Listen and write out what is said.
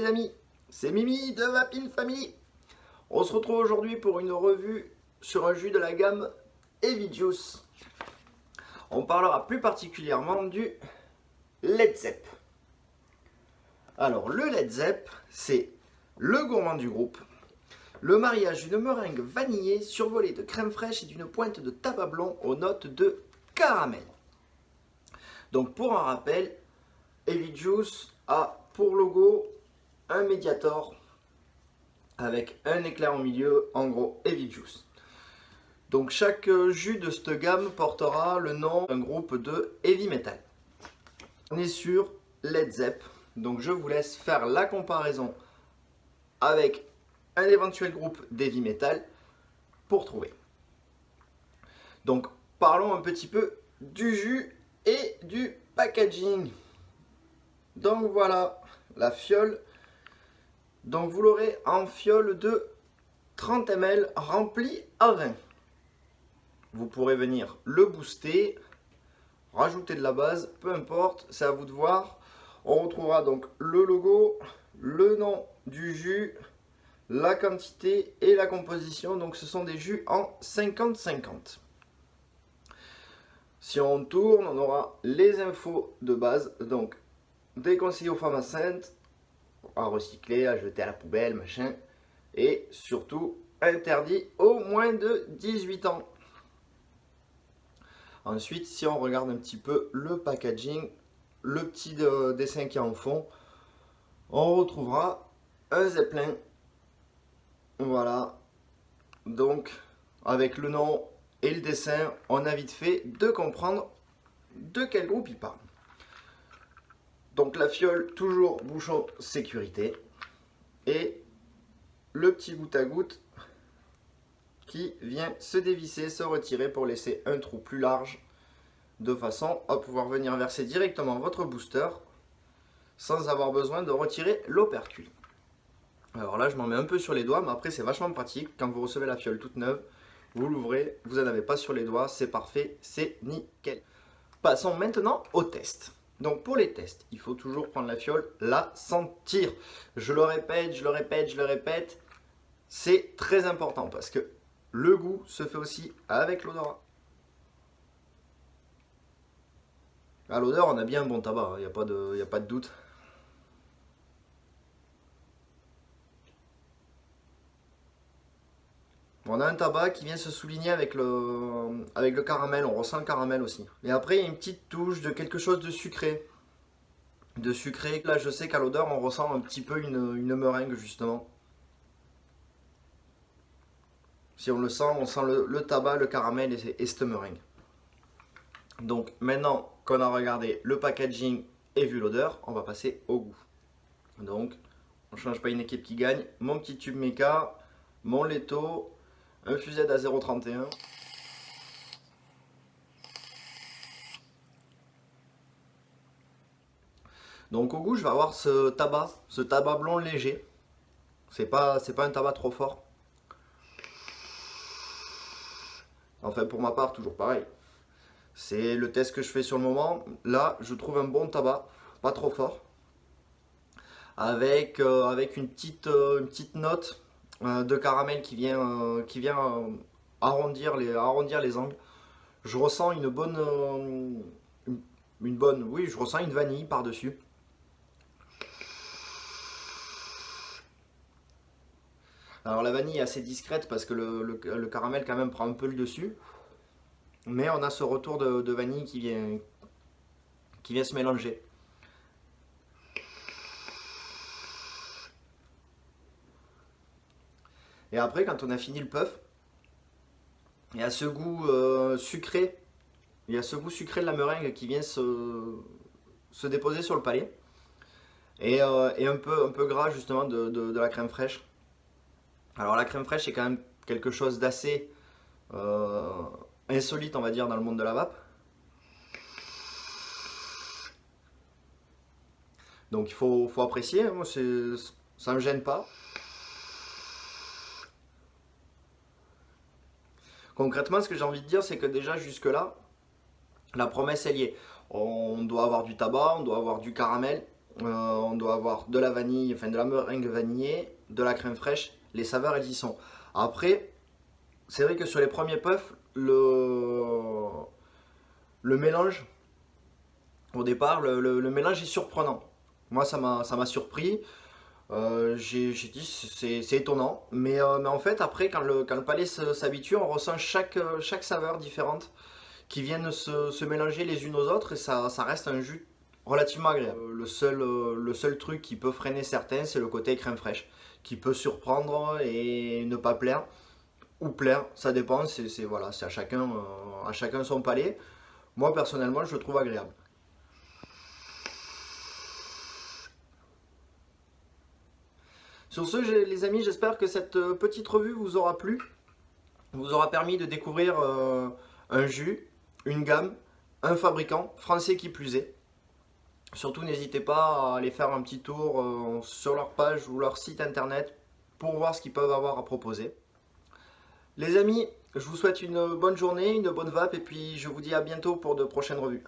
les amis, c'est Mimi de Vapin Family. On se retrouve aujourd'hui pour une revue sur un jus de la gamme Heavy Juice. On parlera plus particulièrement du Led Zepp. Alors le Led Zepp, c'est le gourmand du groupe. Le mariage d'une meringue vanillée survolée de crème fraîche et d'une pointe de tabac blond aux notes de caramel. Donc pour un rappel, Heavy Juice a pour logo un Mediator avec un éclair au milieu, en gros Heavy Juice. Donc chaque jus de cette gamme portera le nom d'un groupe de heavy metal. On est sur Led Zepp, donc je vous laisse faire la comparaison avec un éventuel groupe d'heavy metal pour trouver. Donc parlons un petit peu du jus et du packaging. Donc voilà la fiole. Donc vous l'aurez en fiole de 30 ml remplie à 20. Vous pourrez venir le booster, rajouter de la base, peu importe, c'est à vous de voir. On retrouvera donc le logo, le nom du jus, la quantité et la composition. Donc ce sont des jus en 50-50. Si on tourne, on aura les infos de base. Donc déconseillé aux femmes enceintes, à recycler, à jeter à la poubelle, machin. Et surtout interdit aux moins de 18 ans. Ensuite, si on regarde un petit peu le packaging, le petit dessin qui est en fond, on retrouvera un zeppelin. Voilà. Donc, avec le nom et le dessin, on a vite fait de comprendre de quel groupe il parle. Donc la fiole, toujours bouchon sécurité. Et le petit goutte à goutte qui vient se dévisser, se retirer pour laisser un trou plus large de façon à pouvoir venir verser directement votre booster sans avoir besoin de retirer l'opercule. Alors là je m'en mets un peu sur les doigts, mais après c'est vachement pratique. Quand vous recevez la fiole toute neuve, vous l'ouvrez, vous n'en avez pas sur les doigts, c'est parfait, c'est nickel. Passons maintenant au test. Donc pour les tests, il faut toujours prendre la fiole, la sentir. Je le répète, je le répète, je le répète. C'est très important parce que le goût se fait aussi avec l'odorat. À l'odeur, on a bien un bon tabac, il n'y a pas de doute. On a un tabac qui vient se souligner avec le caramel, on ressent le caramel aussi. Et après, il y a une petite touche de quelque chose de sucré. Là je sais qu'à l'odeur, on ressent un petit peu une meringue justement. Si on le sent, on sent le tabac, le caramel et cette meringue. Donc maintenant qu'on a regardé le packaging et vu l'odeur, on va passer au goût. Donc on ne change pas une équipe qui gagne. Mon petit tube méca, mon Leto, un Fused à 0,31. Donc au goût, je vais avoir ce tabac blond léger. C'est pas un tabac trop fort. Enfin pour ma part, toujours pareil. C'est le test que je fais sur le moment. Là, je trouve un bon tabac, pas trop fort. Avec une petite note de caramel qui vient arrondir les angles. Je ressens une bonne, oui, je ressens une vanille par-dessus. Alors la vanille est assez discrète parce que le caramel quand même prend un peu le dessus. Mais on a ce retour de vanille qui vient se mélanger. Et après, quand on a fini le puff, il y a ce goût sucré. Il y a ce goût sucré de la meringue qui vient se déposer sur le palais. Et un peu gras justement de la crème fraîche. Alors la crème fraîche c'est quand même quelque chose d'assez insolite, on va dire, dans le monde de la vape. Donc il faut apprécier, moi ça ne me gêne pas. Concrètement, ce que j'ai envie de dire, c'est que déjà jusque là, la promesse elle y est. On doit avoir du tabac, on doit avoir du caramel, On doit avoir de la vanille, enfin de la meringue vanillée, de la crème fraîche. Les saveurs, elles y sont. Après, c'est vrai que sur les premiers puffs, le mélange, au départ, le mélange est surprenant. Moi, ça m'a surpris. J'ai dit c'est étonnant, mais en fait après quand le palais s'habitue, on ressent chaque saveur différente qui viennent se mélanger les unes aux autres et ça reste un jus relativement agréable. Le seul truc qui peut freiner certains, c'est le côté crème fraîche, qui peut surprendre et ne pas plaire, ou plaire, ça dépend, voilà, c'est à chacun son palais. Moi personnellement je le trouve agréable. Sur ce, les amis, j'espère que cette petite revue vous aura plu, vous aura permis de découvrir un jus, une gamme, un fabricant français qui plus est. Surtout, n'hésitez pas à aller faire un petit tour sur leur page ou leur site internet pour voir ce qu'ils peuvent avoir à proposer. Les amis, je vous souhaite une bonne journée, une bonne vape et puis je vous dis à bientôt pour de prochaines revues.